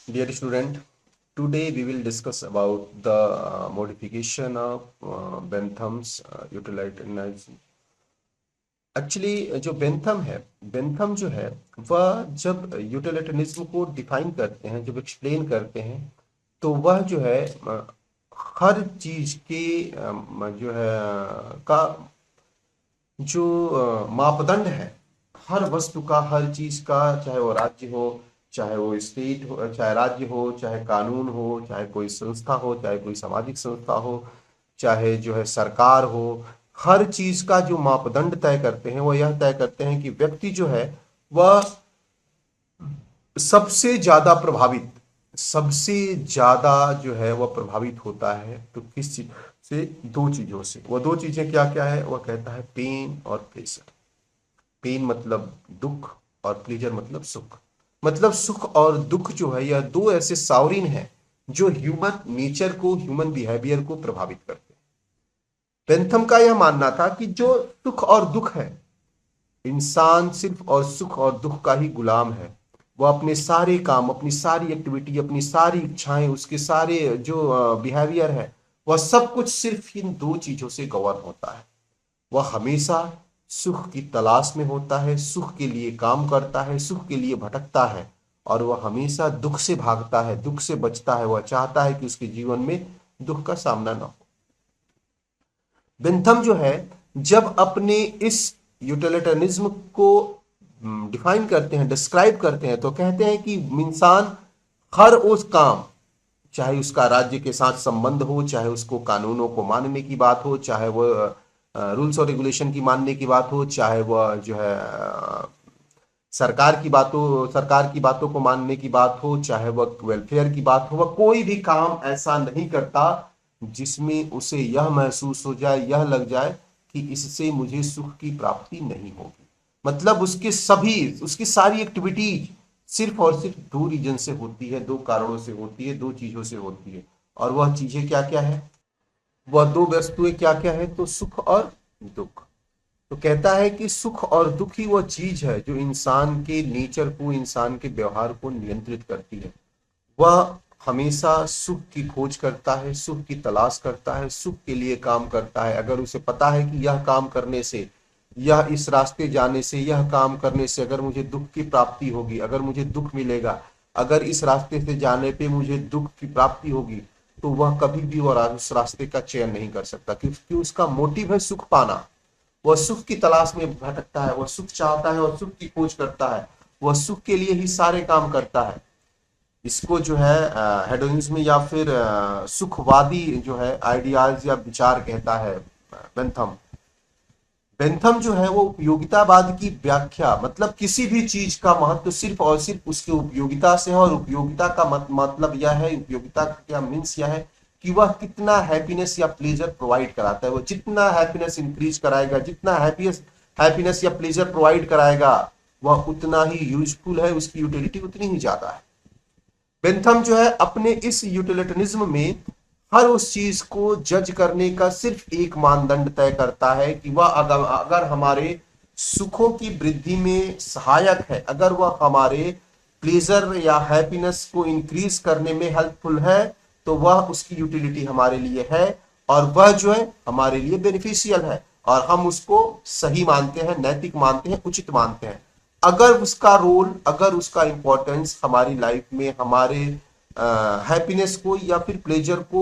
Dear student, today we will discuss about the modification of Bentham's utilitarianism. Actually जो Bentham जो है वह जब यूटिलिटरियनिज्म को डिफाइन करते हैं, जब एक्सप्लेन करते हैं, तो वह जो है हर चीज के जो है का जो मापदंड है, हर वस्तु का, हर चीज का, चाहे वो राज्य हो, चाहे वो स्टेट हो, चाहे राज्य हो, चाहे कानून हो, चाहे कोई संस्था हो, चाहे कोई सामाजिक संस्था हो, चाहे जो है सरकार हो, हर चीज का जो मापदंड तय करते हैं वो यह तय करते हैं कि व्यक्ति जो है वह सबसे ज्यादा प्रभावित, सबसे ज्यादा जो है वह प्रभावित होता है तो किस चीज से? दो चीजों से। वह दो चीजें क्या क्या है? वह कहता है पेन और प्लेजर। पेन मतलब दुख और प्लेजर मतलब सुख। मतलब सुख और दुख जो है यह दो ऐसे सावरिन हैं जो ह्यूमन नेचर को, ह्यूमन बिहेवियर को प्रभावित करते हैं। बेंथम का यह मानना था कि जो सुख और दुख है, इंसान सिर्फ और सुख और दुख का ही गुलाम है। वह अपने सारे काम, अपनी सारी एक्टिविटी, अपनी सारी इच्छाएं, उसके सारे जो बिहेवियर है, वह सब कुछ सिर्फ इन दो चीजों से गवर्न होता है। वह हमेशा सुख की तलाश में होता है, सुख के लिए काम करता है, सुख के लिए भटकता है, और वह हमेशा दुख से भागता है, दुख से बचता है। वह चाहता है कि उसके जीवन में दुख का सामना न हो। बेंथम जो है जब अपने इस यूटिलिटरियनिज्म को डिफाइन करते हैं, डिस्क्राइब करते हैं, तो कहते हैं कि इंसान हर उस काम, चाहे उसका राज्य के साथ संबंध हो, चाहे उसको कानूनों को मानने की बात हो, चाहे वह रूल्स और रेगुलेशन की मानने की बात हो, चाहे वह जो है सरकार की बातों को मानने की बात हो, चाहे वह वेलफेयर की बात हो, वह कोई भी काम ऐसा नहीं करता जिसमें उसे यह महसूस हो जाए, यह लग जाए कि इससे मुझे सुख की प्राप्ति नहीं होगी। मतलब उसकी सारी एक्टिविटीज सिर्फ और सिर्फ दो रीजन से होती है, दो कारणों से होती है, दो चीजों से होती है। और वह चीजें क्या क्या है? वह दो वस्तुएं क्या क्या है? तो सुख और दुख। तो कहता है कि सुख और दुख ही वह चीज है जो इंसान के नेचर को, इंसान के व्यवहार को नियंत्रित करती है। वह हमेशा सुख की खोज करता है, सुख की तलाश करता है, सुख के लिए काम करता है। अगर उसे पता है कि यह काम करने से, यह इस रास्ते जाने से, यह काम करने से अगर मुझे दुख की प्राप्ति होगी, अगर मुझे दुख मिलेगा, अगर इस रास्ते से जाने पे मुझे दुख की प्राप्ति होगी, तो वह कभी भी वह उस रास्ते का चयन नहीं कर सकता, क्योंकि उसका मोटिव है सुख पाना। वह सुख की तलाश में भटकता है, वह सुख चाहता है, वह सुख की खोज करता है, वह सुख के लिए ही सारे काम करता है। इसको जो है हेडोनिज्म या फिर सुखवादी जो है आइडियाज या विचार कहता है बेंथम। बेंथम जो है वो उपयोगितावाद की व्याख्या, मतलब किसी भी चीज का महत्व सिर्फ और सिर्फ उसके उपयोगिता से है। और उपयोगिता का मतलब यह है, उपयोगिता का क्या मीन्स यह है कि वह कितना हैप्पीनेस या प्लेजर प्रोवाइड कराता है। वो जितना हैप्पीनेस इंक्रीज कराएगा, जितना हैप्पीनेस या प्लेजर प्रोवाइड कराएगा, वह उतना ही यूजफुल है, उसकी यूटिलिटी उतनी ही ज्यादा है। बेंथम जो है अपने इस यूटिलिटरिज्म में हर उस चीज को जज करने का सिर्फ एक मानदंड तय करता है कि वह अगर हमारे सुखों की वृद्धि में सहायक है, अगर वह हमारे प्लेजर या हैप्पीनेस को इंक्रीज करने में हेल्पफुल है, तो वह उसकी यूटिलिटी हमारे लिए है, और वह जो है हमारे लिए बेनिफिशियल है, और हम उसको सही मानते हैं, नैतिक मानते हैं, उचित मानते हैं। अगर उसका रोल, अगर उसका इंपॉर्टेंस हमारी लाइफ में हमारे हैप्पीनेस को या फिर प्लेजर को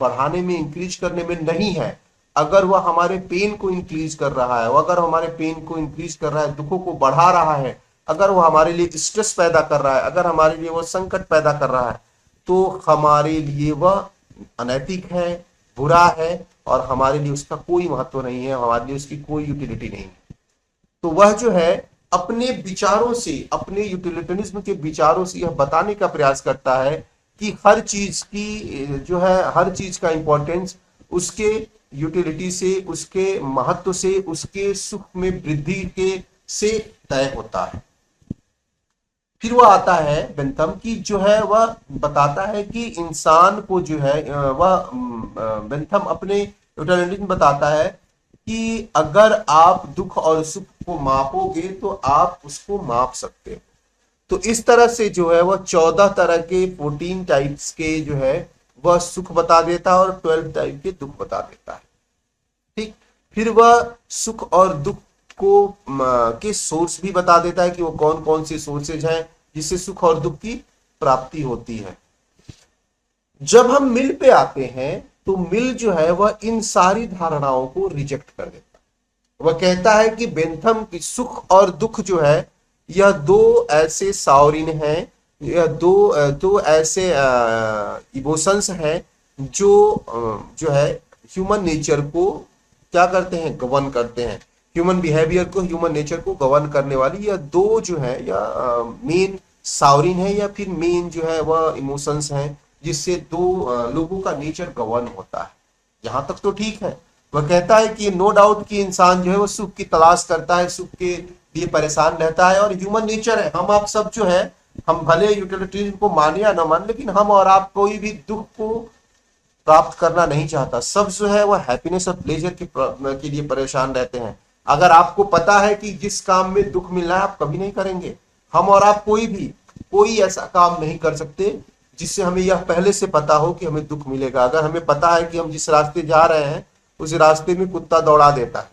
बढ़ाने में, इंक्रीज करने में नहीं है, अगर वह हमारे पेन को इंक्रीज कर रहा है, अगर हमारे पेन को इंक्रीज कर रहा है, दुखों को बढ़ा रहा है, अगर वो हमारे लिए स्ट्रेस पैदा कर रहा है, अगर हमारे लिए वो संकट पैदा कर रहा है, तो हमारे लिए वह अनैतिक है, बुरा है, और हमारे लिए उसका कोई महत्व नहीं है, हमारे लिए उसकी कोई यूटिलिटी नहीं है। तो वह जो है अपने विचारों से, अपने यूटिलिटरिज्म के विचारों से यह बताने का प्रयास करता है कि हर चीज की जो है, हर चीज का इंपॉर्टेंस उसके यूटिलिटी से, उसके महत्व से, उसके सुख में वृद्धि के से तय होता है। फिर वह आता है बेंथम की जो है वह बताता है कि इंसान को जो है वह बेंथम अपने यूटिलिटरिज्म बताता है कि अगर आप दुख और सुख को मापोगे तो आप उसको माप सकते हो। तो इस तरह से जो है वह 14 तरह के 14 टाइप्स के जो है वह सुख बता देता है और 12 टाइप के दुख बता देता है। ठीक, फिर वह सुख और दुख को के सोर्स भी बता देता है कि वो कौन कौन से सोर्सेज हैं जिससे सुख और दुख की प्राप्ति होती है। जब हम मिल पे आते हैं तो मिल जो है वह इन सारी धारणाओं को रिजेक्ट कर देता है। वह कहता है कि बेंथम की सुख और दुख जो है यह दो ऐसे सावरिन हैं, यह दो ऐसे इमोशंस हैं जो है ह्यूमन नेचर को क्या करते हैं, गवर्न करते हैं। ह्यूमन बिहेवियर को, ह्यूमन नेचर को गवर्न करने वाली यह दो जो है या मेन सावरिन है या फिर मेन जो है वह इमोशंस हैं जिससे दो लोगों का नेचर गवर्न होता है। यहां तक तो ठीक है। वह कहता है कि नो डाउट कि इंसान जो है वो सुख की तलाश करता है, सुख के लिए परेशान रहता है और ह्यूमन नेचर है। हम आप सब जो है, हम भले यूटिलिटेरियन को माने या ना माने, लेकिन हम और आप कोई भी दुख को प्राप्त करना नहीं चाहता। सब जो है वह हैप्पीनेस और प्लेजर के लिए परेशान रहते हैं। अगर आपको पता है कि जिस काम में दुख मिलना है आप कभी नहीं करेंगे। हम और आप कोई ऐसा काम नहीं कर सकते जिससे हमें यह पहले से पता हो कि हमें दुख मिलेगा। अगर हमें पता है कि हम जिस रास्ते जा रहे हैं उस रास्ते में कुत्ता दौड़ा देता है,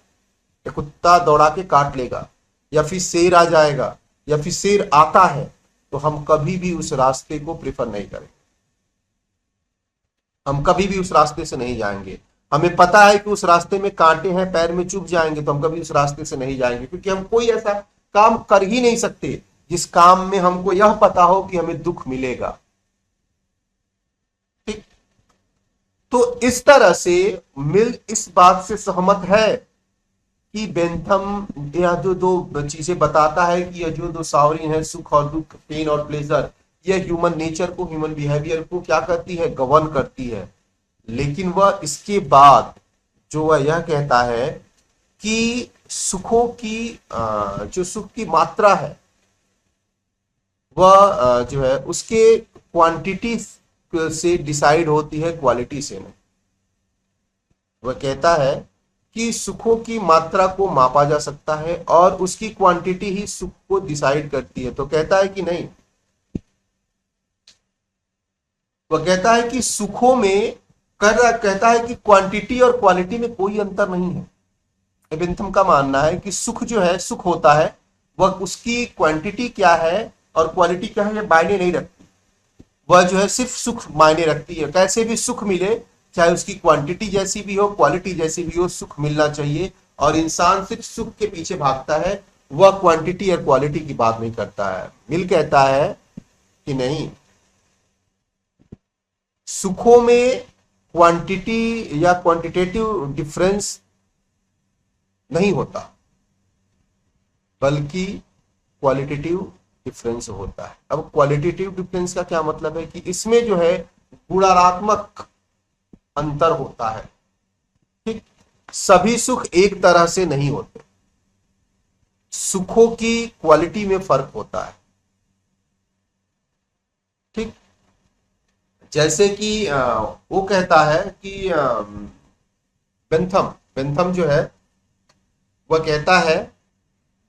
या कुत्ता दौड़ा के काट लेगा, या फिर शेर आ जाएगा, या फिर शेर आता है, तो हम कभी भी उस रास्ते को प्रेफर नहीं करेंगे। हम कभी भी उस रास्ते से नहीं जाएंगे। हमें पता है कि उस रास्ते में कांटे हैं, पैर में चुभ जाएंगे, तो हम कभी उस रास्ते से नहीं जाएंगे, क्योंकि हम कोई ऐसा काम कर ही नहीं सकते जिस काम में हमको यह पता हो कि हमें दुख मिलेगा। ठीक, तो इस तरह से मिल इस बात से सहमत है कि बेंथम यह जो दो चीजें बताता है कि यह जो दो सावरिन है, सुख और दुख, पेन और प्लेजर, यह ह्यूमन नेचर को, ह्यूमन बिहेवियर को क्या करती है, गवर्न करती है। लेकिन वह इसके बाद जो वह यह कहता है कि सुखों की जो सुख की मात्रा है वह जो है उसके क्वांटिटी से डिसाइड होती है, क्वालिटी से नहीं। वह कहता है कि सुखों की मात्रा को मापा जा सकता है और उसकी क्वांटिटी ही सुख को डिसाइड करती है। तो कहता है कि नहीं, वह कहता है कि सुखों में कहता है कि क्वांटिटी और क्वालिटी में कोई अंतर नहीं है। बेंथम का मानना है कि सुख जो है, सुख होता है, वह उसकी क्वांटिटी क्या है और क्वालिटी क्या है ये मायने नहीं रखती। वह जो है सिर्फ सुख मायने रखती है। कैसे भी सुख मिले, चाहे उसकी क्वांटिटी जैसी भी हो, क्वालिटी जैसी भी हो, सुख मिलना चाहिए। और इंसान सिर्फ सुख के पीछे भागता है, वह क्वांटिटी और क्वालिटी की बात नहीं करता है। मिल कहता है कि नहीं, सुखों में क्वांटिटी या क्वांटिटेटिव डिफरेंस नहीं होता, बल्कि क्वालिटेटिव डिफरेंस होता है। अब क्वालिटेटिव डिफरेंस का क्या मतलब है कि इसमें जो है गुणात्मक अंतर होता है। ठीक, सभी सुख एक तरह से नहीं होते, सुखों की क्वालिटी में फर्क होता है। ठीक, जैसे कि वो कहता है कि बेंथम जो है वह कहता है,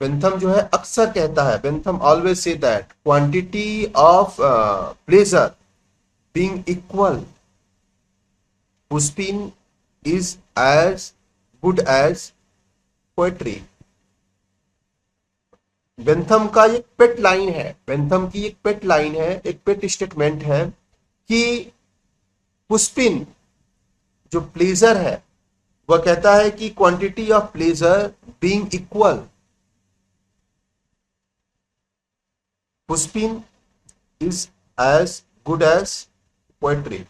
बेंथम जो है अक्सर कहता है, Bentham always say that quantity of pleasure being equal pushpin is as good as poetry. Bentham का एक पेट लाइन है, बेंथम की एक पेट लाइन है, एक पेट स्टेटमेंट है कि पुष्पिन जो प्लेजर है, वह कहता है कि quantity of pleasure being equal pushpin is as good as poetry.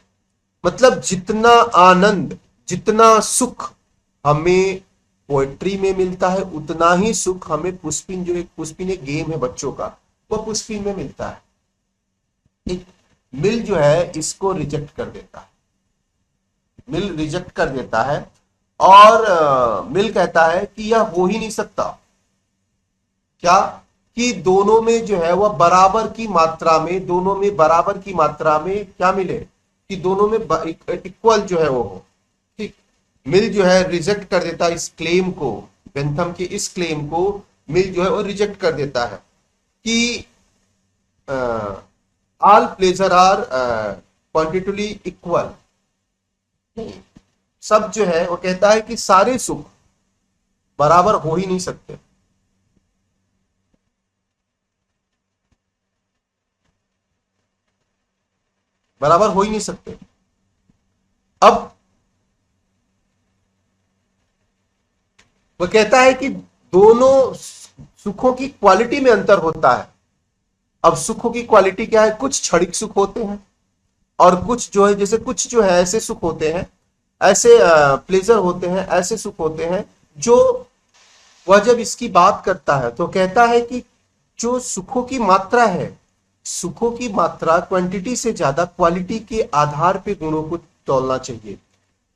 मतलब जितना आनंद, जितना सुख हमें पोएट्री में मिलता है, उतना ही सुख हमें पुष्पिन, जो एक पुष्पिन एक गेम है बच्चों का, वह पुष्पिन में मिलता है। एक मिल जो है इसको रिजेक्ट कर देता है, मिल रिजेक्ट कर देता है और मिल कहता है कि यह हो ही नहीं सकता। क्या कि दोनों में जो है वह बराबर की मात्रा में, दोनों में बराबर की मात्रा में क्या मिले, कि दोनों में इक्वल जो है वो हो। ठीक, मिल जो है रिजेक्ट कर देता है इस क्लेम को, बेंथम के इस क्लेम को मिल जो है वो रिजेक्ट कर देता है कि all pleasure are quantitatively equal, सब जो है वो कहता है कि सारे सुख बराबर हो ही नहीं सकते। बराबर हो ही नहीं सकते। अब वो कहता है कि दोनों सुखों की क्वालिटी में अंतर होता है। अब सुखों की क्वालिटी क्या है, कुछ क्षणिक सुख होते हैं और कुछ जो है, जैसे कुछ जो है ऐसे सुख होते हैं, ऐसे प्लेजर होते हैं, ऐसे सुख होते हैं जो, वह जब इसकी बात करता है तो कहता है कि जो सुखों की मात्रा है, सुखों की मात्रा क्वांटिटी से ज्यादा क्वालिटी के आधार पे गुणों को तौलना चाहिए।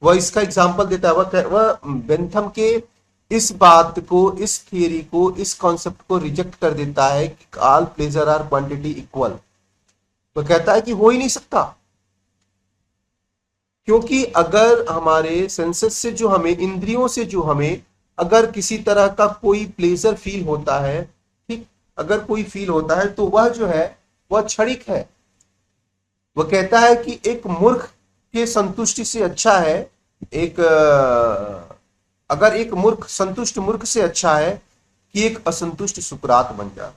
वह इसका एग्जाम्पल देता है, वह बेंथम के इस बात को, इस थियरी को, इस कॉन्सेप्ट को रिजेक्ट कर देता है कि all pleasure are quantity equal. तो कहता है कि हो ही नहीं सकता, क्योंकि अगर हमारे सेंसेस से जो हमें, इंद्रियों से जो हमें अगर किसी तरह का कोई प्लेजर फील होता है, ठीक, अगर कोई फील होता है तो वह जो है वह क्षणिक है। वह कहता है कि एक मूर्ख के संतुष्टि से अच्छा है, एक अगर एक मूर्ख संतुष्ट मूर्ख से अच्छा है कि एक असंतुष्ट सुकरात बन जाना।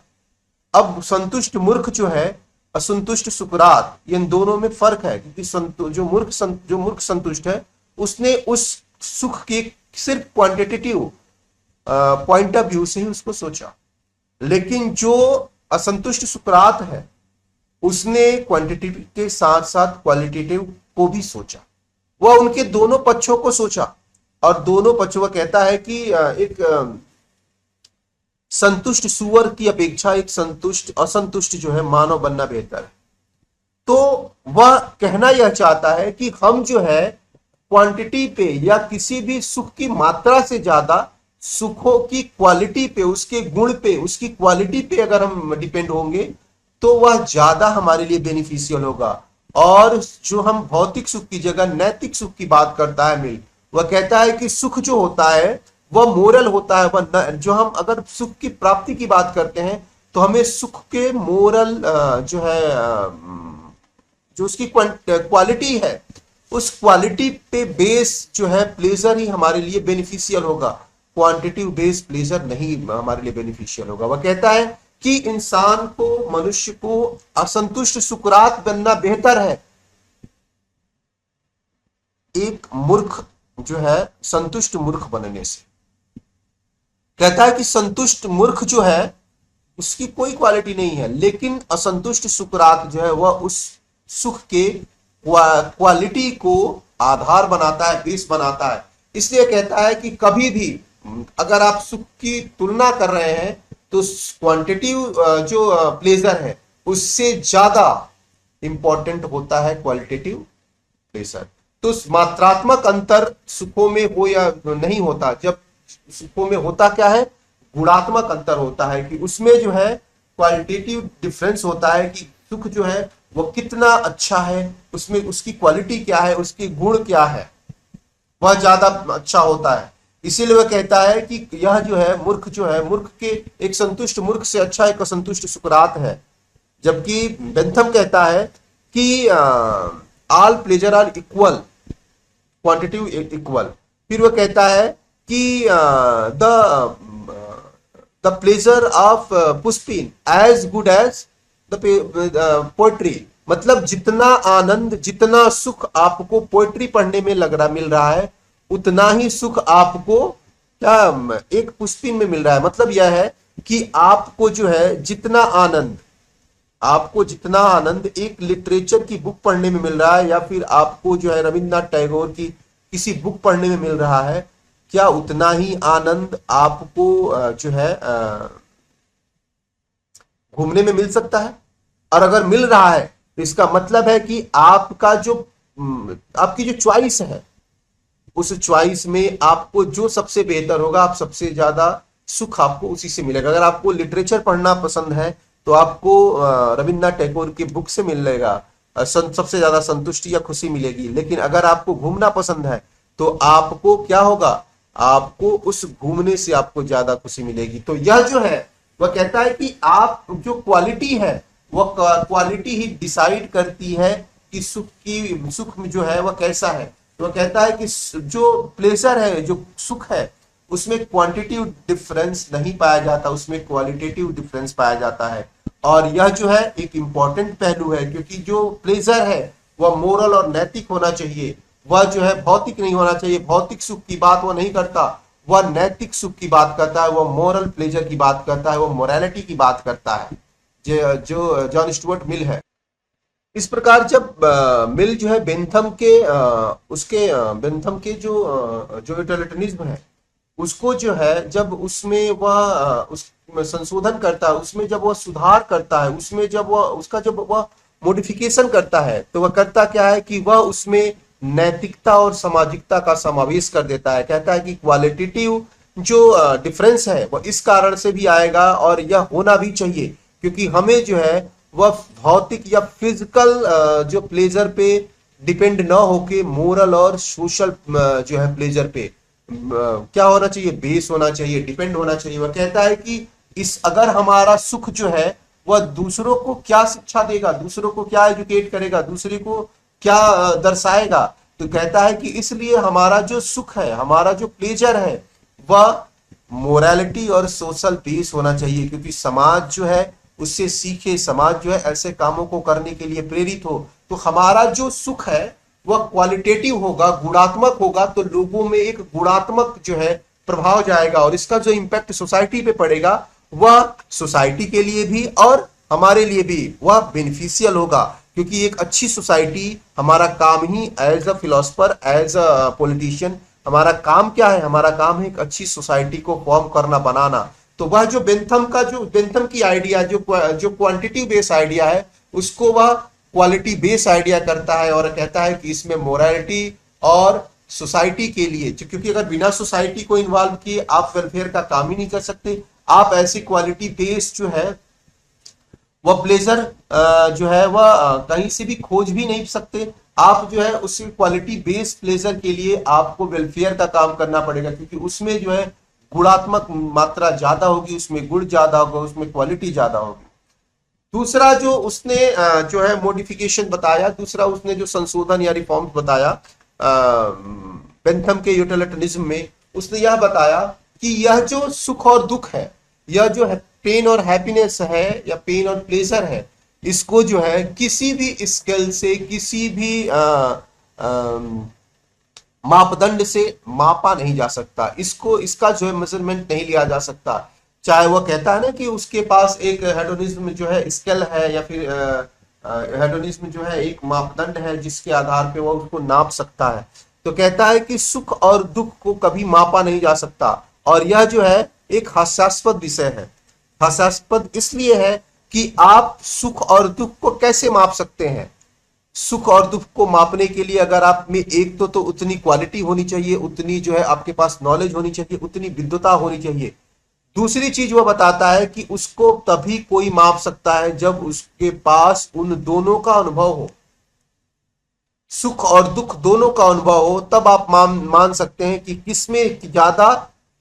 अब संतुष्ट मूर्ख जो है, असंतुष्ट सुकरात, इन दोनों में फर्क है, क्योंकि जो मूर्ख संतुष्ट है उसने उस सुख के सिर्फ क्वांटिटेटिव पॉइंट ऑफ व्यू से ही उसको सोचा, लेकिन जो असंतुष्ट सुकरात है उसने क्वांटिटेटिव के साथ साथ क्वालिटेटिव को भी सोचा। वह उनके दोनों पक्षों को सोचा और दोनों पक्षों, कहता है कि एक संतुष्ट सुअर की अपेक्षा एक संतुष्ट असंतुष्ट जो है मानव बनना बेहतर है। तो वह कहना यह चाहता है कि हम जो है क्वांटिटी पे या किसी भी सुख की मात्रा से ज्यादा सुखों की क्वालिटी पे, उसके गुण पे, उसकी क्वालिटी पे अगर हम डिपेंड होंगे तो वह ज्यादा हमारे लिए बेनिफिशियल होगा। और जो हम भौतिक सुख की जगह नैतिक सुख की बात करता है मिल, वह कहता है कि सुख जो होता है वह मोरल होता है। वह जो हम अगर सुख की प्राप्ति की बात करते हैं तो हमें सुख के मोरल जो है जो उसकी क्वालिटी है, उस क्वालिटी पे बेस जो है प्लेजर ही हमारे लिए बेनिफिशियल होगा, क्वांटिटिव बेस प्लेजर नहीं हमारे लिए बेनिफिशियल होगा। वह कहता है कि इंसान को, मनुष्य को असंतुष्ट सुकरात बनना बेहतर है एक मूर्ख जो है संतुष्ट मूर्ख बनने से। कहता है कि संतुष्ट मूर्ख जो है उसकी कोई क्वालिटी नहीं है, लेकिन असंतुष्ट सुकरात जो है वह उस सुख के क्वालिटी को आधार बनाता है, बेस बनाता है। इसलिए कहता है कि कभी भी अगर आप सुख की तुलना कर रहे हैं तो क्वांटिटिव जो प्लेजर है उससे ज्यादा इंपॉर्टेंट होता है क्वालिटेटिव प्लेजर। तो मात्रात्मक अंतर सुखों में हो या नहीं होता, जब सुखों में होता क्या है, गुणात्मक अंतर होता है कि उसमें जो है क्वालिटेटिव डिफरेंस होता है कि सुख जो है वो कितना अच्छा है, उसमें उसकी क्वालिटी क्या है, उसके गुण क्या है, वह ज्यादा अच्छा होता है। इसीलिए वह कहता है कि यह जो है मूर्ख के, एक संतुष्ट मूर्ख से अच्छा एक असंतुष्ट सुकरात है। जबकि बेंथम कहता है कि all pleasure are equal, quantitative equal. फिर वह कहता है कि the pleasure of pushpin as good as the poetry, मतलब जितना आनंद, जितना सुख आपको पोएट्री पढ़ने में मिल रहा है, उतना ही सुख आपको क्या एक पुष्पिन में मिल रहा है। मतलब यह है कि आपको जो है जितना आनंद एक लिटरेचर की बुक पढ़ने में मिल रहा है या फिर आपको जो है रविन्द्रनाथ टैगोर की किसी बुक पढ़ने में मिल रहा है, क्या उतना ही आनंद आपको जो है घूमने में मिल सकता है? और अगर मिल रहा है तो इसका मतलब है कि आपकी जो चॉइस है, उस चॉइस में आपको जो सबसे बेहतर होगा, आप सबसे ज्यादा सुख आपको उसी से मिलेगा। अगर आपको लिटरेचर पढ़ना पसंद है तो आपको रविन्द्रनाथ टैगोर की बुक से मिलेगा सबसे ज्यादा संतुष्टि या खुशी मिलेगी। लेकिन अगर आपको घूमना पसंद है तो आपको क्या होगा, आपको उस घूमने से आपको ज्यादा खुशी मिलेगी। तो यह जो है वह कहता है कि आप जो क्वालिटी है वह क्वालिटी ही डिसाइड करती है कि सुख में जो है वह कैसा है। तो वह कहता है कि जो प्लेजर है, जो सुख है, उसमें क्वांटिटिव डिफरेंस नहीं पाया जाता, उसमें क्वालिटेटिव डिफरेंस पाया जाता है। और यह जो है एक इंपॉर्टेंट पहलू है, क्योंकि जो प्लेजर है वह मोरल और नैतिक होना चाहिए, वह जो है भौतिक नहीं होना चाहिए। भौतिक सुख की बात वह नहीं करता, वह नैतिक सुख की बात करता है, वह मोरल प्लेजर की बात करता है, वह मोरालिटी की बात करता है, जो जॉन स्टुअर्ट मिल है। इस प्रकार जब मिल जो है बेंथम के बेंथम के जो यूटिलिटरिज्म है उसको जो है, जब उसमें वह उस संशोधन करता है, उसमें जब वह सुधार करता है, उसमें जब वह मॉडिफिकेशन करता है, तो वह करता क्या है कि वह उसमें नैतिकता और सामाजिकता का समावेश कर देता है। कहता है कि क्वालिटेटिव जो डिफरेंस है वह इस कारण से भी आएगा, और यह होना भी चाहिए, क्योंकि हमें जो है वह भौतिक या फिजिकल जो प्लेजर पे डिपेंड ना होके मोरल और सोशल जो है प्लेजर पे क्या होना चाहिए, बेस होना चाहिए, डिपेंड होना चाहिए। वह कहता है कि इस अगर हमारा सुख जो है वह दूसरों को क्या शिक्षा देगा, दूसरों को क्या एजुकेट करेगा, दूसरे को क्या दर्शाएगा, तो कहता है कि इसलिए हमारा जो सुख है, हमारा जो प्लेजर है, वह मोरालिटी और सोशल पीस होना चाहिए, क्योंकि समाज जो है उससे सीखे, समाज जो है ऐसे कामों को करने के लिए प्रेरित हो। तो हमारा जो सुख है वह क्वालिटेटिव होगा, गुणात्मक होगा, तो लोगों में एक गुणात्मक जो है प्रभाव जाएगा, और इसका जो इम्पैक्ट सोसाइटी पे पड़ेगा वह सोसाइटी के लिए भी और हमारे लिए भी वह बेनिफिशियल होगा। क्योंकि एक अच्छी सोसाइटी, हमारा काम ही as a philosopher, as a politician, हमारा काम क्या है, हमारा काम है एक अच्छी सोसाइटी को फॉर्म करना, बनाना। तो वह जो बेंथम की आइडिया जो क्वांटिटिव बेस आइडिया है, उसको वह क्वालिटी बेस आइडिया करता है, और कहता है कि इसमें मोरालिटी और सोसाइटी के लिए, क्योंकि अगर बिना सोसाइटी को इन्वॉल्व किए आप वेलफेयर का काम ही नहीं कर सकते। आप ऐसी क्वालिटी बेस जो है वह प्लेजर जो है वह कहीं से भी खोज भी नहीं सकते। आप जो है उस क्वालिटी बेस प्लेजर के लिए आपको वेलफेयर का काम करना पड़ेगा, क्योंकि उसमें जो है गुणात्मक मात्रा ज्यादा होगी, उसमें गुण ज्यादा होगा, उसमें क्वालिटी ज्यादा होगी। दूसरा जो उसने जो है मॉडिफिकेशन बताया, दूसरा उसने जो संशोधन या रिफॉर्म्स बताया बेंथम के यूटिलिटरिज्म में, उसने यह बताया कि यह जो सुख और दुख है, यह जो है पेन और हैप्पीनेस है या पेन और प्लेजर है, इसको जो है किसी भी स्केल से, किसी भी मापदंड से मापा नहीं जा सकता। इसका जो है मेजरमेंट नहीं लिया जा सकता। चाहे वह कहता है ना कि उसके पास एक हेडोनिज्म जो है स्केल है, या फिर हेडोनिज्म जो है एक मापदंड है जिसके आधार पे वह उसको नाप सकता है। तो कहता है कि सुख और दुख को कभी मापा नहीं जा सकता, और यह जो है एक हास्यास्पद विषय है। हास्यास्पद इसलिए है कि आप सुख और दुख को कैसे माप सकते हैं। सुख और दुख को मापने के लिए अगर आप में एक तो उतनी क्वालिटी होनी चाहिए, उतनी जो है आपके पास नॉलेज होनी चाहिए, उतनी विद्वता होनी चाहिए। दूसरी चीज वह बताता है कि उसको तभी कोई माप सकता है जब उसके पास उन दोनों का अनुभव हो, सुख और दुख दोनों का अनुभव हो, तब आप मान सकते हैं कि किसमें ज्यादा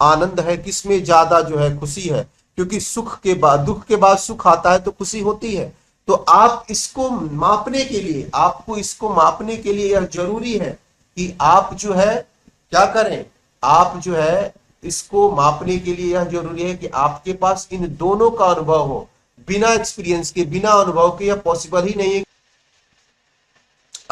आनंद है, किसमें ज्यादा जो है खुशी है। क्योंकि सुख के बाद, दुख के बाद सुख आता है तो खुशी होती है। तो आप इसको मापने के लिए, आपको इसको मापने के लिए यह जरूरी है कि आप जो है क्या करें, आप जो है इसको मापने के लिए यह जरूरी है कि आपके पास इन दोनों का अनुभव हो। बिना एक्सपीरियंस के, बिना अनुभव के यह पॉसिबल ही नहीं है।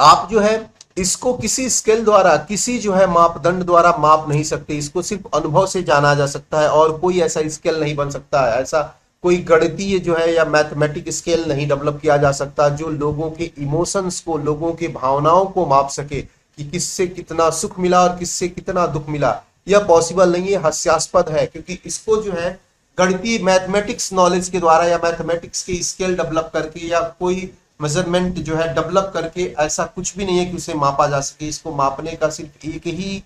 आप जो है इसको किसी स्केल द्वारा, किसी जो है मापदंड द्वारा माप नहीं सकते। इसको सिर्फ अनुभव से जाना जा सकता है, और कोई ऐसा स्केल नहीं बन सकता है, ऐसा कोई गणितीय जो है या मैथमेटिक स्केल नहीं डेवलप किया जा सकता जो लोगों के इमोशंस को, लोगों के भावनाओं को माप सके कि किससे कितना सुख मिला और किससे कितना दुख मिला। यह पॉसिबल नहीं है, हास्यास्पद है, क्योंकि इसको जो है गणितीय मैथमेटिक्स नॉलेज के द्वारा या मैथमेटिक्स के स्केल डेवलप करके या कोई मेजरमेंट जो है डेवलप करके ऐसा कुछ भी नहीं है कि उसे मापा जा सके। इसको मापने का सिर्फ एक ही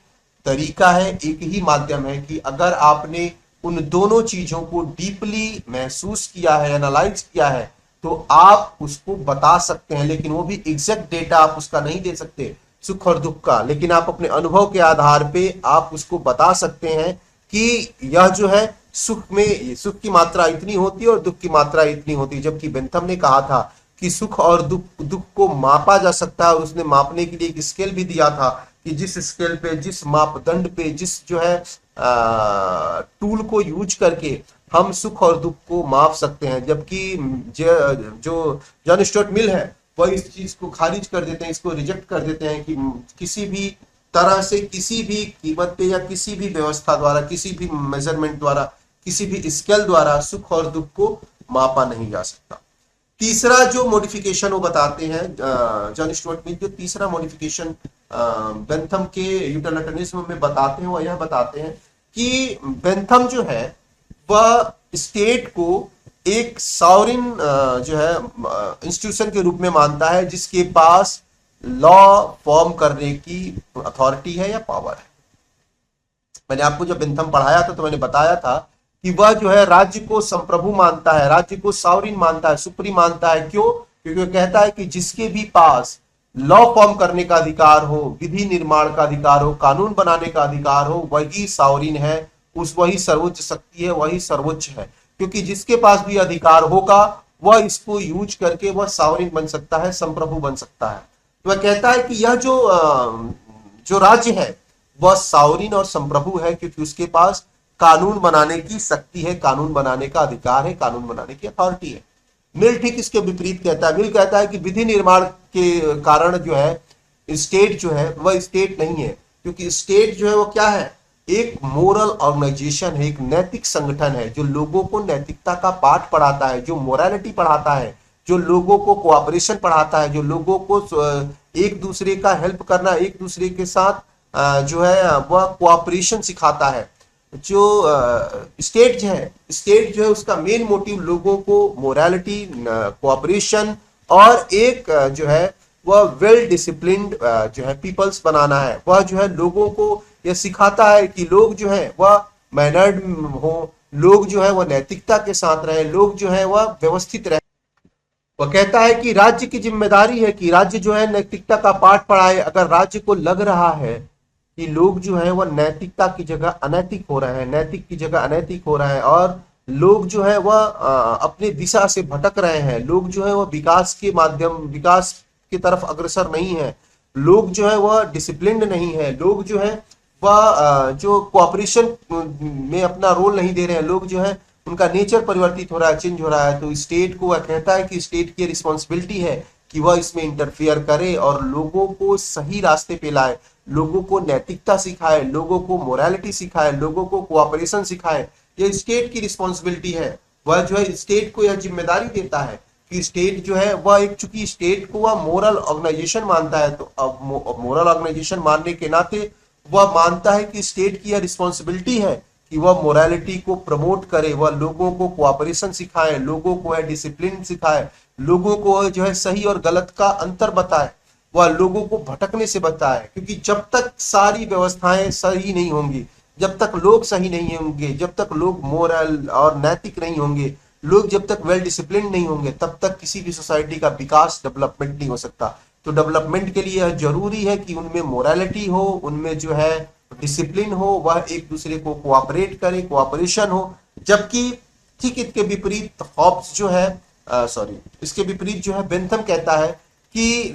तरीका है, एक ही माध्यम है कि अगर आपने उन दोनों चीजों को डीपली महसूस किया है, एनालाइज किया है, तो आप उसको बता सकते हैं। लेकिन वो भी एग्जैक्ट डेटा आप उसका नहीं दे सकते, सुख और दुख का, लेकिन आप अपने अनुभव के आधार पे आप उसको बता सकते हैं कि यह जो है सुख की मात्रा इतनी होती है और दुख की मात्रा इतनी होती है, जबकि बेंथम ने कहा था कि सुख और दुख को मापा जा सकता है, और उसने मापने के लिए एक स्केल भी दिया था कि जिस स्केल पे, जिस मापदंड पे, जिस जो है टूल को यूज करके हम सुख और दुख को माप सकते हैं। जबकि जो जॉन स्टुअर्ट मिल है वह इस चीज को खारिज कर देते हैं, इसको रिजेक्ट कर देते हैं कि किसी भी तरह से, किसी भी कीमत पे या किसी भी व्यवस्था द्वारा, किसी भी मेजरमेंट द्वारा, किसी भी स्केल द्वारा सुख और दुख को मापा नहीं जा सकता। तीसरा जो मॉडिफिकेशन वो बताते हैं जॉन स्टुअर्ट मिल, जो तीसरा मॉडिफिकेशन बेंथम के यूटिलिटरियनिज्म में बताते हैं, वह यह बताते हैं कि बेंथम जो है वह स्टेट को एक सॉवरेन जो है इंस्टीट्यूशन के रूप में मानता है, जिसके पास लॉ फॉर्म करने की अथॉरिटी है या पावर है। मैंने आपको जब बेंथम पढ़ाया था तो मैंने बताया था कि वह जो है राज्य को संप्रभु मानता है, राज्य को सॉवरेन मानता है, सुप्रीम मानता है। क्यों? क्योंकि वह कहता है कि जिसके भी पास लॉ फॉर्म करने का अधिकार हो, विधि निर्माण का अधिकार हो, कानून बनाने का अधिकार हो, वही सॉवरेन है, वही सर्वोच्च शक्ति है, वही सर्वोच्च है। क्योंकि जिसके पास भी अधिकार होगा वह इसको यूज करके वह सॉवरेन बन सकता है, संप्रभु बन सकता है। तो वह कहता है कि यह जो राज्य है वह सॉवरेन और संप्रभु है, क्योंकि उसके पास कानून बनाने की शक्ति है, कानून बनाने का अधिकार है, कानून बनाने की अथॉरिटी है। मिल ठीक इसके विपरीत कहता है। मिल कहता है कि विधि निर्माण के कारण जो है स्टेट जो है वह स्टेट नहीं है, क्योंकि स्टेट जो है वो क्या है, एक मोरल ऑर्गेनाइजेशन है, एक नैतिक संगठन है जो लोगों को नैतिकता का पाठ पढ़ाता है, जो मोरालिटी पढ़ाता है, जो लोगों को कोऑपरेशन पढ़ाता है, जो लोगों को एक दूसरे का हेल्प करना, एक दूसरे के साथ जो है वह कोऑपरेशन सिखाता है। जो स्टेट जो है उसका मेन मोटिव लोगों को मोरालिटी, कोऑपरेशन और एक जो है वह वेल डिसिप्लिन्ड जो है पीपल्स बनाना है। वह जो है लोगों को यह सिखाता है कि लोग जो है वह मैनर्ड हो, लोग जो है वह नैतिकता के साथ रहे, लोग जो है वह व्यवस्थित रहे। वह कहता है कि राज्य की जिम्मेदारी है कि राज्य जो है नैतिकता का पाठ पढ़ाए। अगर राज्य को लग रहा है कि लोग जो है वह नैतिकता की जगह अनैतिक हो रहे हैं, नैतिक की जगह अनैतिक हो रहे हैं, और लोग जो है वह अपने दिशा से भटक रहे हैं, लोग जो है वह विकास की तरफ अग्रसर नहीं है, लोग जो है वह डिसिप्लिन्ड नहीं है, लोग जो है वह जो कोऑपरेशन में अपना रोल नहीं दे रहे हैं, लोग जो है उनका नेचर परिवर्तित हो रहा है, चेंज हो रहा है। तो स्टेट को वह कहता है कि स्टेट की रिस्पॉन्सिबिलिटी है कि वह इसमें इंटरफियर करे और लोगों को सही रास्ते पे लाए, लोगों को नैतिकता सिखाए, लोगों को मोरालिटी सिखाए, लोगों को कोऑपरेशन सिखाए। ये स्टेट की रिस्पॉन्सिबिलिटी है। वह जो है स्टेट को यह जिम्मेदारी देता है कि स्टेट जो है वह एक, चूंकि स्टेट को वह मोरल ऑर्गेनाइजेशन मानता है, तो अब मोरल ऑर्गेनाइजेशन मानने के नाते वह मानता है कि स्टेट की यह रिस्पॉन्सिबिलिटी है कि वह मोरालिटी को प्रमोट करे, वह लोगों को कोऑपरेशन सिखाए, लोगों को है डिसिप्लिन सिखाए, लोगों को जो है सही और गलत का अंतर बताए, वह लोगों को भटकने से बचाए। क्योंकि जब तक सारी व्यवस्थाएं सही नहीं होंगी, जब तक लोग सही नहीं होंगे, जब तक लोग मोरल और नैतिक नहीं होंगे, लोग जब तक वेल डिसिप्लिन नहीं होंगे, तब तक किसी भी सोसाइटी का विकास, डेवलपमेंट नहीं हो सकता। तो डेवलपमेंट के लिए जरूरी है कि उनमें मोरालिटी हो, उनमें जो है डिसिप्लिन हो, वह एक दूसरे को कोऑपरेट करे, कोऑपरेशन हो। जबकि ठीक इसके विपरीत हॉब्स जो है इसके विपरीत जो है बेंथम कहता है कि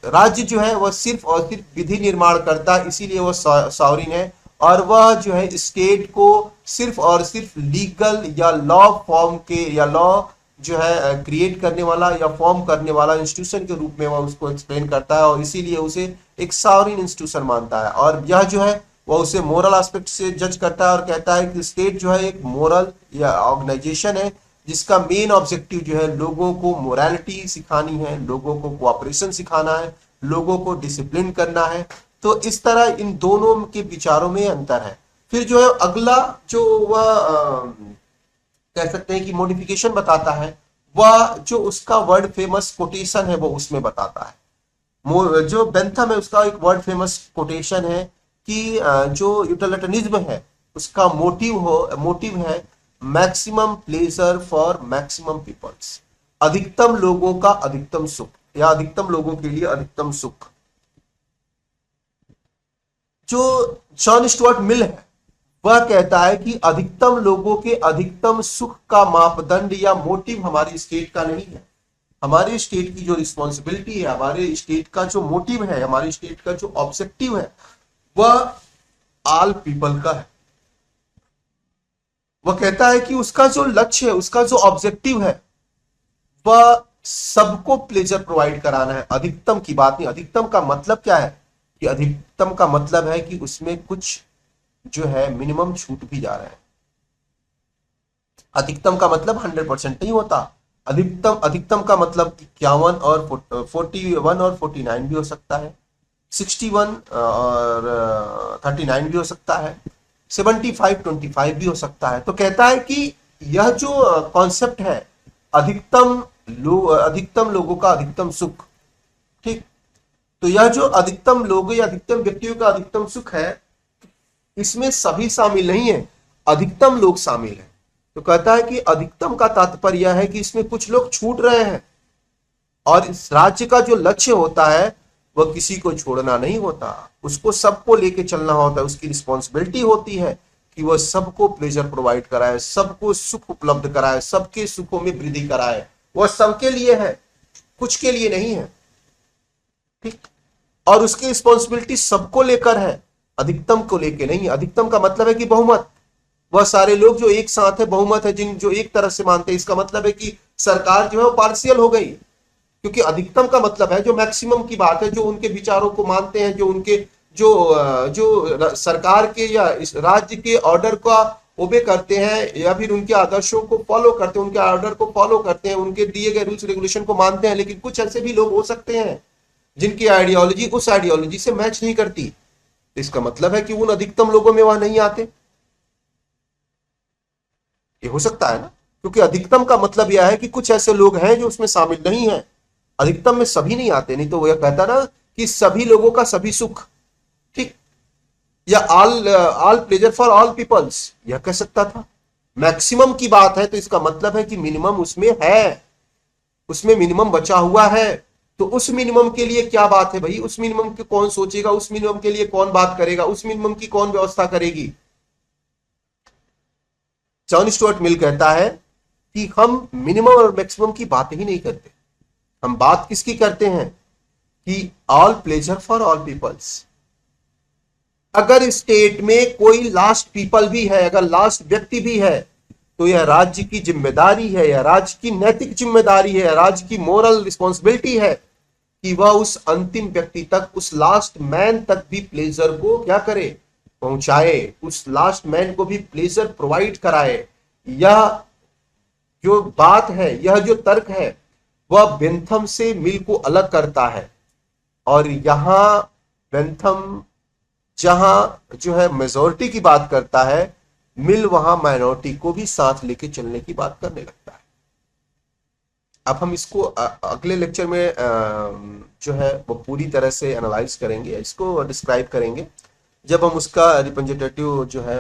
राज्य जो है वह सिर्फ और सिर्फ विधि निर्माण करता है, इसीलिए वह सॉवरेन है, और वह जो है स्टेट को सिर्फ और सिर्फ लीगल या लॉ फॉर्म के या लॉ जो है क्रिएट करने वाला या फॉर्म करने वाला इंस्टीट्यूशन के रूप में वह उसको एक्सप्लेन करता है, और इसीलिए उसे एक सॉवरेन इंस्टीट्यूशन मानता है। और यह जो है वह उसे मोरल एस्पेक्ट से जज करता है और कहता है कि स्टेट जो है एक मोरल या ऑर्गेनाइजेशन है जिसका मेन ऑब्जेक्टिव जो है लोगों को मोरालिटी सिखानी है, लोगों को कोऑपरेशन सिखाना है, लोगों को डिसिप्लिन करना है। तो इस तरह इन दोनों के विचारों में अंतर है। फिर जो है अगला जो वह कह सकते हैं कि मॉडिफिकेशन बताता है, वह जो उसका वर्ल्ड फेमस कोटेशन है वो उसमें बताता है। जो बेंथम है उसका एक वर्ल्ड फेमस कोटेशन है कि जो यूटिलिटरियनिज्म है उसका मोटिव है maximum pleasure for maximum peoples, अधिकतम लोगों का अधिकतम सुख, या अधिकतम लोगों के लिए अधिकतम सुख। जो जॉन स्टुअर्ट मिल है वह कहता है कि अधिकतम लोगों के अधिकतम सुख का मापदंड या मोटिव हमारी स्टेट का नहीं है। हमारे स्टेट की जो रिस्पॉन्सिबिलिटी है, हमारे स्टेट का जो मोटिव है, हमारे स्टेट का जो ऑब्जेक्टिव है, वह ऑल पीपल का है। वह कहता है कि उसका जो लक्ष्य है, उसका जो ऑब्जेक्टिव है, वह सबको प्लेजर प्रोवाइड कराना है। अधिकतम की बात नहीं। अधिकतम का मतलब क्या है कि अधिकतम का मतलब है कि उसमें कुछ जो है मिनिमम छूट भी जा रहा है। अधिकतम का मतलब 100% नहीं होता। अधिकतम अधिकतम का मतलब 51 और 41 और 49 भी हो सकता है, 61 और 39 भी हो सकता है, 75 25 भी हो सकता है। तो कहता है कि यह जो कॉन्सेप्ट है, अधिकतम लोगों का अधिकतम सुख, ठीक, तो यह जो अधिकतम लोग या अधिकतम व्यक्तियों का अधिकतम सुख है, इसमें सभी शामिल नहीं है, अधिकतम लोग शामिल हैं। तो कहता है कि अधिकतम का तात्पर्य यह है कि इसमें कुछ लोग छूट रहे हैं, और इस राज्य का जो लक्ष्य होता है वह किसी को छोड़ना नहीं होता, उसको सबको लेके चलना होता है। उसकी रिस्पॉन्सिबिलिटी होती है कि वह सबको प्लेजर प्रोवाइड कराए, सबको सुख उपलब्ध कराए, सबके सुखों में वृद्धि कराए। वह सबके लिए है, कुछ के लिए नहीं है, ठीक। और उसकी रिस्पॉन्सिबिलिटी सबको लेकर है, अधिकतम को लेके नहीं है। अधिकतम का मतलब है कि बहुमत, वह सारे लोग जो एक साथ है, बहुमत है, जिन जो एक तरफ से मानते हैं। इसका मतलब है कि सरकार जो है वो पार्शियल हो गई, क्योंकि अधिकतम का मतलब है जो मैक्सिमम की बात है, जो उनके विचारों को मानते हैं, जो उनके जो सरकार के या इस राज्य के ऑर्डर का ओबे करते हैं, या फिर उनके आदर्शों को फॉलो करते हैं, उनके ऑर्डर को फॉलो करते हैं, उनके दिए गए रूल्स रेगुलेशन को मानते हैं। लेकिन कुछ ऐसे भी लोग हो सकते हैं जिनकी आइडियोलॉजी उस आइडियोलॉजी से मैच नहीं करती। इसका मतलब है कि उन अधिकतम लोगों में वह नहीं आते। ये हो सकता है ना, क्योंकि अधिकतम का मतलब यह है कि कुछ ऐसे लोग हैं जो उसमें शामिल नहीं है। अधिकतम में सभी नहीं आते, नहीं तो वो यह कहता ना कि सभी लोगों का सभी सुख, ठीक, या all pleasure for all peoples, यह कह सकता था। मैक्सिमम की बात है तो इसका मतलब है कि मिनिमम उसमें है, उसमें मिनिमम बचा हुआ है। तो उस मिनिमम के लिए क्या बात है भाई, उस मिनिमम के कौन सोचेगा, उस मिनिमम के लिए कौन बात करेगा, उस मिनिमम की कौन व्यवस्था करेगी। जॉन स्टुअर्ट मिल कहता है कि हम मिनिमम और मैक्सिमम की बात ही नहीं करते, हम बात किसकी करते हैं कि all pleasure for all peoples. अगर स्टेट में कोई लास्ट पीपल भी है, अगर लास्ट व्यक्ति भी है, तो यह राज्य की जिम्मेदारी है, यह राज्य की नैतिक जिम्मेदारी है, राज्य की मोरल रिस्पॉन्सिबिलिटी है कि वह उस अंतिम व्यक्ति तक, उस लास्ट मैन तक भी प्लेजर को क्या करे, पहुंचाए, उस लास्ट मैन को भी प्लेजर प्रोवाइड कराए। यह जो बात है, यह जो तर्क है, वह बेंथम से मिल को अलग करता है। और यहां बेंथम जहां जो है मेजोरिटी की बात करता है, मिल वहां माइनॉरिटी को भी साथ लेके चलने की बात करने लगता है। अब हम इसको अगले लेक्चर में जो है वो पूरी तरह से एनालाइज करेंगे, इसको डिस्क्राइब करेंगे, जब हम उसका रिप्रेजेंटेटिव जो है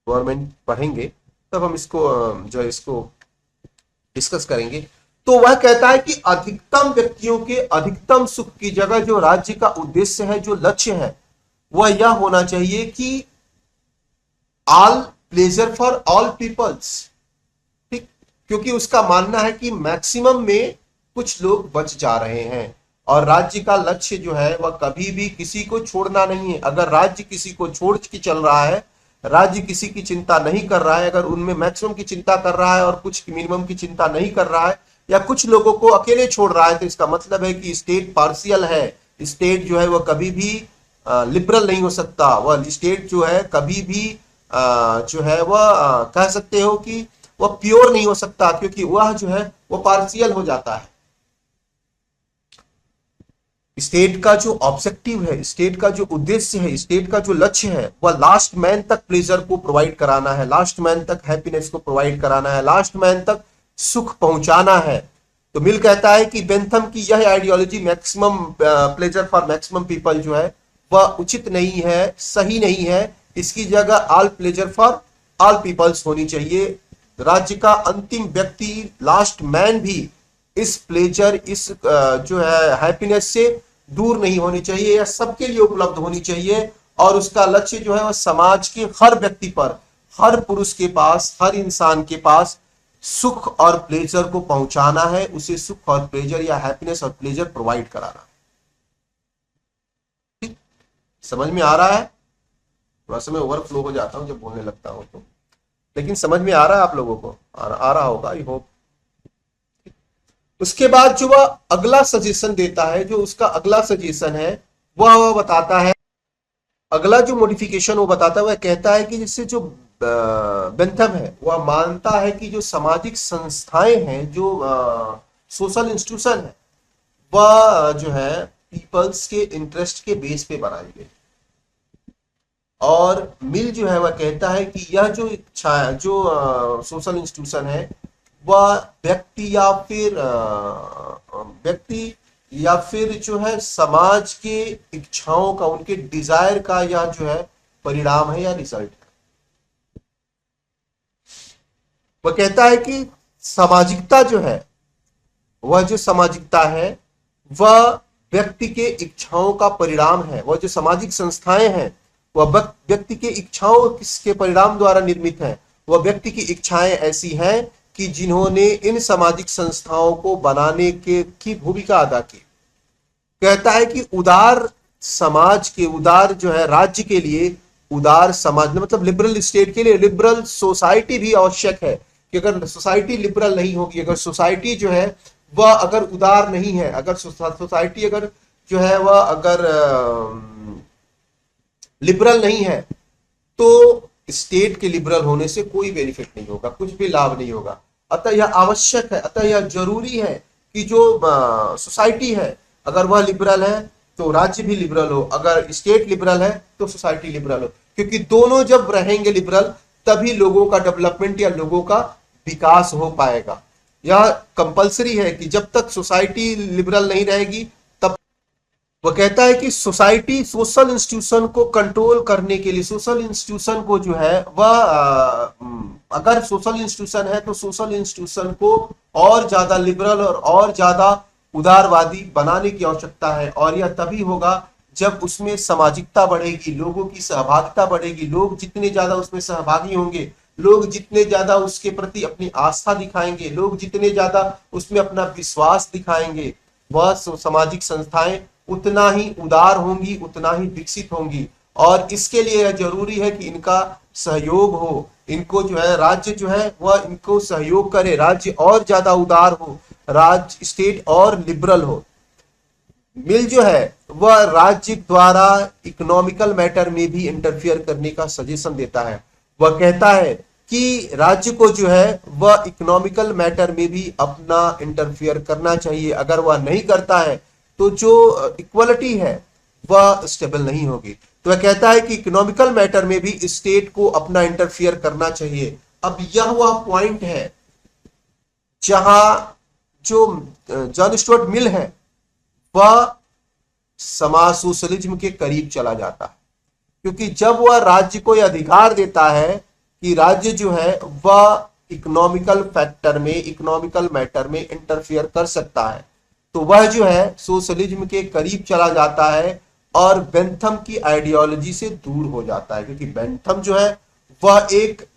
गवर्नमेंट पढ़ेंगे, तब हम इसको जो है इसको डिस्कस करेंगे। तो वह कहता है कि अधिकतम व्यक्तियों के अधिकतम सुख की जगह जो राज्य का उद्देश्य है, जो लक्ष्य है, वह यह होना चाहिए कि all pleasure for all peoples, ठीक, क्योंकि उसका मानना है कि मैक्सिमम में कुछ लोग बच जा रहे हैं, और राज्य का लक्ष्य जो है वह कभी भी किसी को छोड़ना नहीं है। अगर राज्य किसी को छोड़ के चल रहा है, राज्य किसी की चिंता नहीं कर रहा है, अगर उनमें मैक्सिमम की चिंता कर रहा है और कुछ मिनिमम की चिंता नहीं कर रहा है, या कुछ लोगों को अकेले छोड़ रहा है, तो इसका मतलब है कि स्टेट पार्शियल है। स्टेट जो है वह कभी भी लिबरल नहीं हो सकता, वह स्टेट जो है कभी भी जो है वह कह सकते हो कि वह प्योर नहीं हो सकता, क्योंकि वह जो है वह पार्शियल हो जाता है। स्टेट का जो ऑब्जेक्टिव है, स्टेट का जो उद्देश्य है, स्टेट का जो लक्ष्य है, वह लास्ट मैन तक प्लेजर को प्रोवाइड कराना है, लास्ट मैन तक हैप्पीनेस को प्रोवाइड कराना है, लास्ट मैन तक सुख पहुंचाना है। तो मिल कहता है कि बेंथम की यह ideology maximum pleasure for maximum people जो है वह उचित नहीं है, सही नहीं है। इसकी जगह all pleasure for all peoples होनी चाहिए। राज्य का अंतिम व्यक्ति, लास्ट मैन भी इस प्लेजर, इस जो है हैप्पीनेस से दूर नहीं होनी चाहिए, या सबके लिए उपलब्ध होनी चाहिए। और उसका लक्ष्य जो है वह समाज के हर व्यक्ति पर, हर पुरुष के पास, हर इंसान के पास सुख और प्लेजर को पहुंचाना है, उसे सुख और प्लेजर या हैप्पीनेस और प्लेजर प्रोवाइड कराना। ठीक, समझ में आ रहा है? थोड़ा सा मैं ओवरफ्लो हो जाता हूं जब बोलने लगता हूं तो, लेकिन समझ में आ रहा है आप लोगों को? आ रहा होगा, आई होप। उसके बाद जो वह अगला सजेशन देता है, जो उसका अगला सजेशन है वह बताता है, अगला जो मॉडिफिकेशन वो बताता है, वह कहता है कि जिससे जो बेंथम है वह मानता है कि जो सामाजिक संस्थाएं हैं, जो सोशल इंस्टीट्यूशन है, वह जो है पीपल्स के इंटरेस्ट के बेस पे बनाई गई। और मिल जो है वह कहता है कि यह जो इच्छा जो सोशल इंस्टीट्यूशन है वह व्यक्ति या फिर जो है समाज के इच्छाओं का, उनके डिजायर का या जो है परिणाम है या रिजल्ट है। वह कहता है कि सामाजिकता जो है, वह जो सामाजिकता है वह व्यक्ति के इच्छाओं का परिणाम है। वह जो सामाजिक संस्थाएं हैं वह व्यक्ति के इच्छाओं के परिणाम द्वारा निर्मित है। वह व्यक्ति की इच्छाएं ऐसी हैं कि जिन्होंने इन सामाजिक संस्थाओं को बनाने की भूमिका अदा की। कहता है कि उदार समाज के, उदार जो है राज्य के लिए, उदार समाज मतलब लिबरल स्टेट के लिए लिबरल सोसाइटी भी आवश्यक है। कि अगर सोसाइटी लिबरल नहीं होगी, अगर सोसाइटी जो है वह अगर उदार नहीं है, अगर सोसाइटी अगर जो है वह अगर लिबरल नहीं है, तो स्टेट के लिबरल होने से कोई बेनिफिट नहीं होगा, कुछ भी लाभ नहीं होगा। अतः यह आवश्यक है, अतः यह जरूरी है कि जो सोसाइटी है अगर वह लिबरल है तो राज्य भी लिबरल हो, अगर स्टेट लिबरल है तो सोसाइटी लिबरल हो। क्योंकि दोनों जब रहेंगे लिबरल तभी लोगों का डेवलपमेंट या लोगों का विकास हो पाएगा। यह कंपलसरी है कि जब तक सोसाइटी लिबरल नहीं रहेगी तब। वह कहता है कि सोसाइटी सोशल इंस्टीट्यूशन को कंट्रोल करने के लिए, सोशल इंस्टीट्यूशन को जो है वह अगर सोशल इंस्टीट्यूशन है तो सोशल इंस्टीट्यूशन को और ज्यादा लिबरल और ज्यादा उदारवादी बनाने की आवश्यकता है। और यह तभी होगा जब उसमें सामाजिकता बढ़ेगी, लोगों की सहभागिता बढ़ेगी। लोग जितने ज्यादा उसमें सहभागी होंगे, लोग जितने ज्यादा उसके प्रति अपनी आस्था दिखाएंगे, लोग जितने ज्यादा उसमें अपना विश्वास दिखाएंगे, वह सामाजिक संस्थाएं उतना ही उदार होंगी, उतना ही विकसित होंगी। और इसके लिए यह जरूरी है कि इनका सहयोग हो, इनको जो है राज्य जो है वह इनको सहयोग करे, राज्य और ज्यादा उदार हो, राज्य स्टेट और लिबरल हो। मिल जो है वह राज्य द्वारा इकोनॉमिकल मैटर में भी इंटरफियर करने का सजेशन देता है। वह कहता है कि राज्य को जो है वह इकोनॉमिकल मैटर में भी अपना इंटरफियर करना चाहिए। अगर वह नहीं करता है तो जो इक्वलिटी है वह स्टेबल नहीं होगी। तो वह कहता है कि इकोनॉमिकल मैटर में भी स्टेट को अपना इंटरफियर करना चाहिए। अब यह वह पॉइंट है जहां जो जॉन स्टुअर्ट मिल है वह समाज सोशलिज्म के करीब चला जाता है। क्योंकि जब वह राज्य को यह अधिकार देता है कि राज्य जो है वह इकोनॉमिकल फैक्टर में, इकोनॉमिकल मैटर में इंटरफियर कर सकता है, तो वह जो है सोशलिज्म के करीब चला जाता है और बेंथम की आइडियोलॉजी से दूर हो जाता है। क्योंकि बेंथम जो है वह एक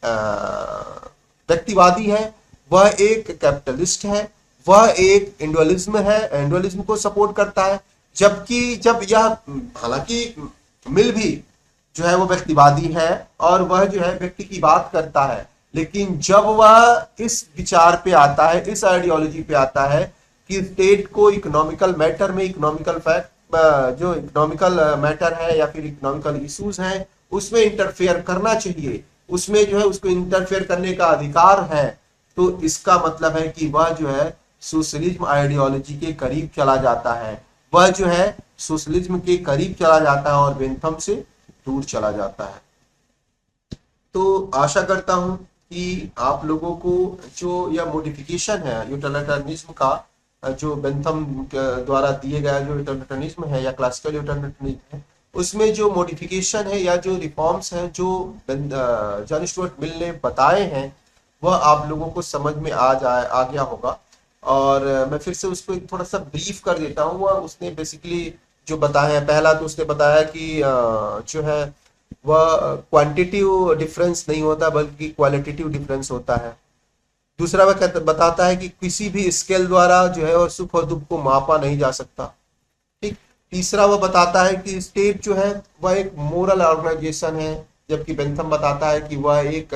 व्यक्तिवादी है, वह एक कैपिटलिस्ट है, वह एक इंडिविजुअलिज्म है, इंडिविजुअलिज्म को सपोर्ट करता है। जबकि जब यह, हालांकि मिल भी जो है वो व्यक्तिवादी है और वह जो है व्यक्ति की बात करता है, लेकिन जब वह इस विचार पे आता है, इस आइडियोलॉजी पे आता है कि स्टेट को इकोनॉमिकल मैटर में, इकोनॉमिकल फैक्ट जो इकोनॉमिकल मैटर है या फिर इकोनॉमिकल इश्यूज हैं उसमें इंटरफेयर करना चाहिए, उसमें जो है उसको इंटरफेयर करने का अधिकार है, तो इसका मतलब है कि वह जो है सोशलिज्म आइडियोलॉजी के करीब चला जाता है, वह जो है सोशलिज्म के करीब चला जाता है और बेंथम से दूर चला जाता है। तो आशा करता हूं कि आप लोगों को जो यह मॉडिफिकेशन है यूटिलिटेरियनिज्म का, जो बेंथम द्वारा दिए गया जो यूटिलिटेरियनिज्म है या क्लासिकल यूटिलिटेरियनिज्म है, उसमें जो मॉडिफिकेशन है या जो रिफॉर्म्स हैं जो जॉन स्टुअर्ट मिल ने बताए हैं वह आप लोगों को समझ में आ गया होगा। और मैं फिर से उसको थोड़ा सा ब्रीफ कर देता हूँ। वह उसने बेसिकली जो बताए हैं। पहला तो उसने बताया कि जो है वह क्वांटिटिव डिफरेंस नहीं होता बल्कि क्वालिटेटिव डिफरेंस होता है। दूसरा वह बताता है कि किसी भी स्केल द्वारा जो है और सुख और दुख को मापा नहीं जा सकता। ठीक। तीसरा वह बताता है कि स्टेट जो है वह एक मोरल ऑर्गेनाइजेशन है, जबकि बेंथम बताता है कि वह एक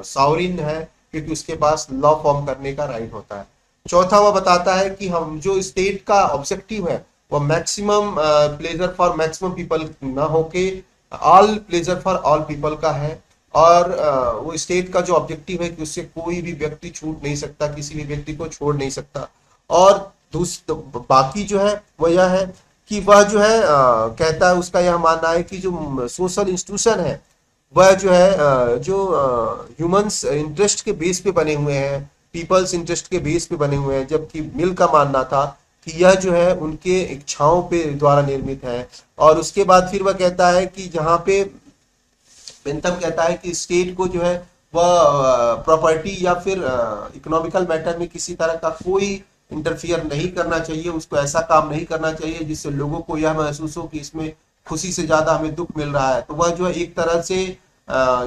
सावरिन है, क्योंकि उसके पास लॉ फॉर्म करने का राइट होता है। चौथा वह बताता है कि हम जो स्टेट का ऑब्जेक्टिव है वह maximum pleasure for maximum people ना होके all pleasure for all people का है। और वो स्टेट का जो ऑब्जेक्टिव है कि उससे कोई भी व्यक्ति छूट नहीं सकता, किसी भी व्यक्ति को छोड़ नहीं सकता। और बाकी जो है वह यह है कि वह जो है कहता है, उसका यह मानना है कि जो सोशल इंस्टीट्यूशन है वह जो है जो ह्यूमंस इंटरेस्ट के बेस पे बने हुए हैं, पीपल्स इंटरेस्ट के बेस पे बने हुए हैं, जबकि मिल का मानना था कि यह जो है उनके इच्छाओं पे द्वारा निर्मित है। और उसके बाद फिर वह कहता है कि जहाँ पे बेंथम कहता है कि स्टेट को जो है वह प्रॉपर्टी या फिर इकोनॉमिकल मैटर में किसी तरह का कोई इंटरफियर नहीं करना चाहिए, उसको ऐसा काम नहीं करना चाहिए जिससे लोगों को यह महसूस हो कि इसमें खुशी से ज्यादा हमें दुख मिल रहा है। तो वह जो है एक तरह से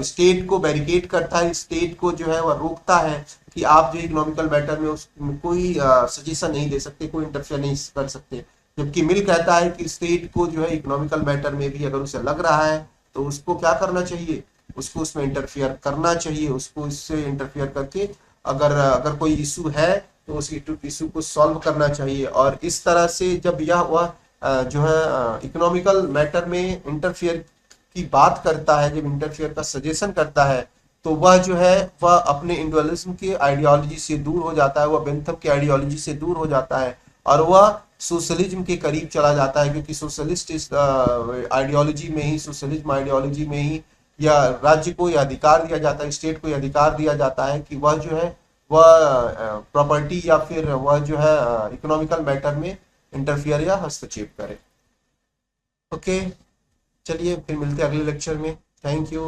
स्टेट को बैरिकेड करता है, स्टेट को जो है वह रोकता है कि आप जो इकोनॉमिकल मैटर में उसमें कोई सजेशन नहीं दे सकते, कोई इंटरफियर नहीं कर सकते। जबकि मिल कहता है कि स्टेट को जो है इकोनॉमिकल मैटर में भी अगर उसे लग रहा है तो उसको क्या करना चाहिए, उसको उसमें इंटरफियर करना चाहिए, उसको इससे इंटरफियर करके अगर अगर कोई इशू है तो उस इशू को सॉल्व करना चाहिए। और इस तरह से जब यह वह जो है इकोनॉमिकल मैटर में इंटरफियर की बात करता है, जब इंटरफियर का सजेशन करता है, तो वह जो है वह अपने इंडिविजुअलिज्म की आइडियोलॉजी से दूर हो जाता है, वह बेंथम की आइडियोलॉजी से दूर हो जाता है और वह सोशलिज्म के करीब चला जाता है। क्योंकि सोशलिस्ट इस आइडियोलॉजी में ही, सोशलिज्म आइडियोलॉजी में ही या राज्य को यह अधिकार दिया जाता है, स्टेट को यह अधिकार दिया जाता है कि वह जो है वह प्रॉपर्टी या फिर वह जो है इकोनॉमिकल मैटर में इंटरफियर या हस्तक्षेप करे। ओके, चलिए फिर मिलते हैं अगले लेक्चर में। Thank you.